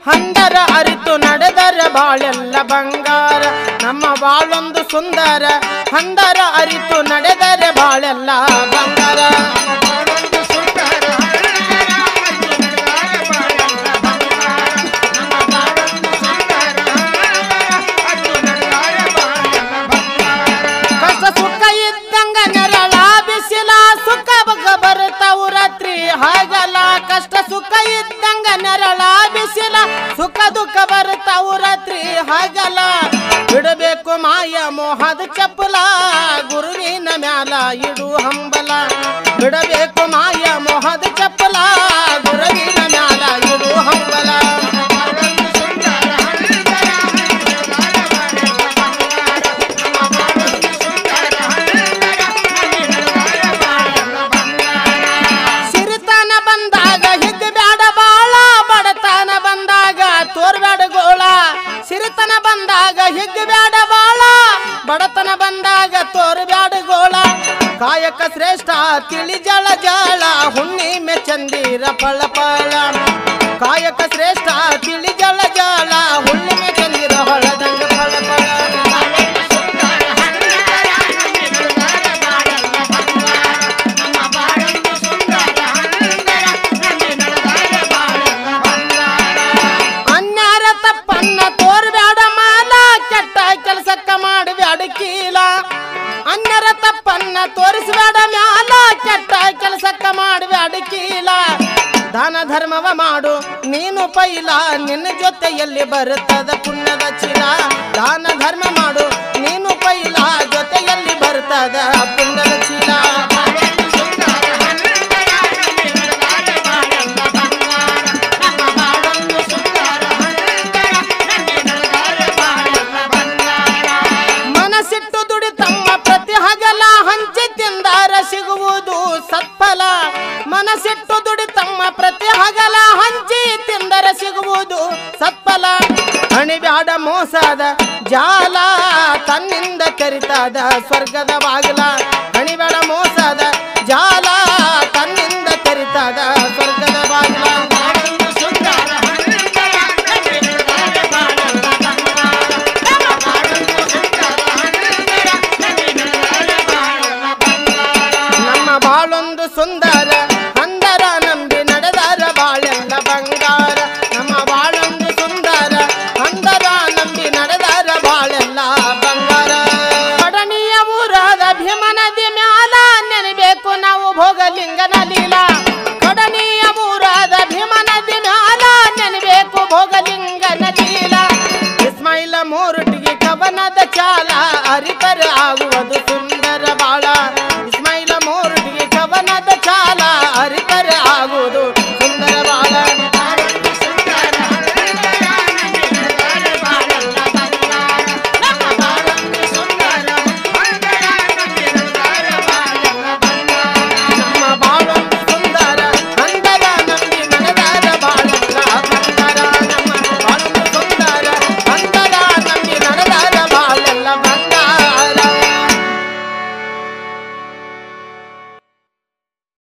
ಹಂದರ ಅರಿತು ನಡೆದರ ಬಾಳೆಲ್ಲ ಬಂಗಾರ ನಮ್ಮ ಬಾಳೊಂದು ಸುಂದರ ಹಂದರ ಅರಿತು ನಡೆದರೆ ಬಾಳೆಲ್ಲ ಬಂಗಾರ ಕಷ್ಟ ಸುಖ ಇದ್ದಂಗ ನೆರಳ ಬಿಸಿಲ ಸುಖ ಬರ್ತಾವು ರಾತ್ರಿ ಹಾಗಲ್ಲ ಕಷ್ಟ ಸುಖ ಇದ್ದಂಗ ನೆರಳ ಬಿಸಿಲ ಸುಖ ದುಃಖ ಬರ್ತಾವು ರಾತ್ರಿ ಹಾಗಲ್ಲ ಬಿಡಬೇಕು ಮಾಯ ಮೋಹದ ಚಪ್ಪಲ ಗುರುವಿನ ಮ್ಯಾಲ ಇಡು ಹಂಬಲ ಬಿಡಬೇಕು ಮಾಯ ಮೋಹದ ಚಪ್ಪಲ ಗುರುವಿನ ಮ್ಯಾಲ ಇಡು ಹಂಬಲ ಸಿರಿತನ ಬಂದಾಗ ಹಿಗ್ ಬ್ಯಾಡ ಬಾಳ ಬಡತನ ಬಂದಾಗ ತೋರ್ಬ್ಯಾಡ ಗೋಳ ಸಿರಿತನ ಬಂದಾಗ ಹಿಗ್ ಬ್ಯಾಡ ಬಾಳ ಬಡತನ ಬಂದಾಗ ತೋರ್ಬ್ಯಾಡ ಗೋಳ ಕಾಯಕ ಶ್ರೇಷ್ಠ ತಿಳಿ ಜಳ ಜಳ ಹುಣ್ಣಿಮೆ ಚಂದಿರ ಫಳ ಫಳ ಕಾಯಕ ಶ್ರೇಷ್ಠ ತಿಳಿ ಜಳ ಜಳ ಹುಣ್ಣಿಮೆ ಚಂದಿರ ಹೊಳದಂಗ ಫಳ ಫಳ ಅನ್ಯಾರ ತಪ್ಪನ್ನ ತೋರ್ಬ್ಯಾಡ ಮಾಲ ಕೆಟ್ಟ ಕೆಲಸಕ್ಕ ಮಾಡಬ್ಯಾಡ ಕೀಲ ಅನ್ಯರ ತಪ್ಪನ್ನ ತೋರಿಸಬೇಡ ಮ್ಯಾಲ ಕೆಟ್ಟ ಕೆಲಸಕ್ಕ ಮಾಡಬ್ಯಾಡ ಕೀಲ ದಾನ ಧರ್ಮವ ಮಾಡು ನೀನು ಪೈಲ ನಿನ್ನ ಜೊತೆಯಲ್ಲಿ ಬರುತ್ತದ ಪುಣ್ಯದ ಚೀಲ ದಾನ ಧರ್ಮ ಮಾಡು ನೀನು ಪೈಲ ಜೊತೆಯಲ್ಲಿ ಬರುತ್ತದ ಪುಣ್ಯದ ಚೀಲ ಮನಸ್ಸಿಟ್ಟು ದುಡಿ ತಮ್ಮ ಪ್ರತಿ ಹಗಲ ಹಂಚಿ ತಿಂದಾರ ಸಿಗುವುದು ಸತ್ಫಲ ಮನಸ್ಸಿಟ್ಟು ದುಡಿ ತಮ್ಮ ಪ್ರತಿ ಹಗಲ ಹಂಚಿ ತಿಂದರ ಸಿಗುವುದು ಸತ್ಫಲ ಹಣಿಬ್ಯಾಡ ಮೋಸದ ಜಾಲ ತನ್ನಿಂದ ತೆರಿತದ ಸ್ವರ್ಗದ ಬಾಗಿಲ ಹಣಿಬ್ಯಾಡ ಮೋಸದ ಜಾಲ ತನ್ನಿಂದ ತೆರಿತದ ಸ್ವರ್ಗದ ಬಾಗಿಲ ನಮ್ಮ ಬಾಳೊಂದು ಸುಂದರ ಹಂದರ ನಂಬಿ ನಡೆದರ ಬಾಳೆಲ್ಲ ಬಂಗಾರ ನಮ್ಮ ಬಾಳೊಂದು ಸುಂದರ ಹಂದರ ನಂಬಿ ನಡೆದರ ಬಾಳೆಲ್ಲ ಬಂಗಾರ ಕಡನಿಯ ಊರಾದ ಭೀಮನದಿ ಮ್ಯಾಲ ನೆನಬೇಕು ನಾವು ಭೋಗಲಿಂಗನ ಲೀಲ ಕಡನಿಯ ಊರಾದ ಭೀಮನದಿ ಮ್ಯಾಲ ನೆನಬೇಕು ಭೋಗಲಿಂಗನ ಲೀಲ ಇಸ್ಮಾಯಿಲ ಮೂರುಟಿಗೆ ಕವನದ ಚಾಲ ಅರಿತರ